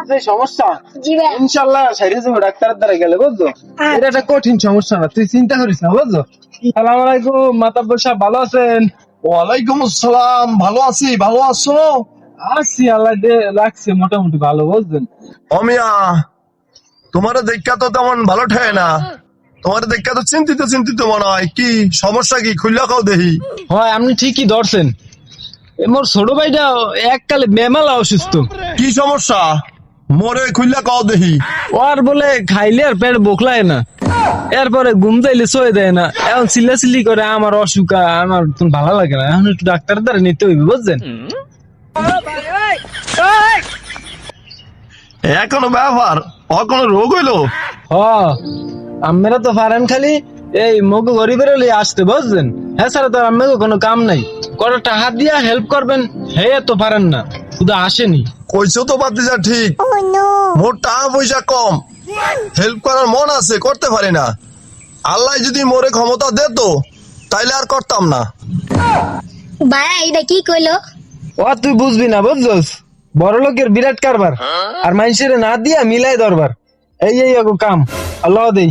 যে সমস্যা ইনশাআল্লাহ সাইরে যাবো ডাক্তারের দ্বারা গেলে বুঝছো। এটা একটা কঠিন সমস্যা না, তুই চিন্তা করিস না বুঝছো। সালাম আলাইকুম মাতাব্বর সাহেব, ভালো আছেন? ওয়ালাইকুম আসসালাম, ভালো আছি, ভালো আছো? আছি আল্লাহ রাখছে মোটামুটি ভালো বুঝছেন। অমিয়া, তোমার দেখা তো তেমন ভালো ঠেয় না, তোমার দেখা তো চিন্তিত চিন্তিত মনে হয়। কি সমস্যা, কি খুললা কাও দেখি। হয় আপনি ঠিকই ধরছেন, মোর ছোট ভাইটা এককালে বেমালা অসুস্থ। কি সমস্যা মোরে খুললা কাও দেখি। ওর বলে খাইলে আর পেট বোকলায় না, এরপরে ঘুম চাইলে সয়ে দেয় না, এখন চিল্লাচিল্লি করে আমার অসুখ, আমার তো ভালো লাগে না, এখন একটু ডাক্তারের দ্বারা নিতে হইবে বুঝছেন। এখনো ব্যাপার, ও কোনো রোগ হইলো? হ আমরা তো পারেন খালি এই মগু গরিবের লিয়ে আসতে বুঝছেন, হ্যাঁ স্যার তো আমাকে কোনো কাম নাই, কটা হাত দিয়া হেল্প করবেন, হ্যাঁ তো পারেন না, শুধু আসেনি। কইছো তো বাতিজা ঠিক, মোর টাকা পয়সা কম, হেল্প করার মন আছে, করতে পারি না। আল্লাহ যদি মোরে ক্ষমতা দিত তাইলে আর করতাম না। ভাই এটা কি কইলো? ও তুই বুঝবি না বুঝছস, বড় লোকের বিরাট কারবার, আর মানুষের না দিয়া মিলাই দরবার, এই এই কাম আল্লাহ দেই।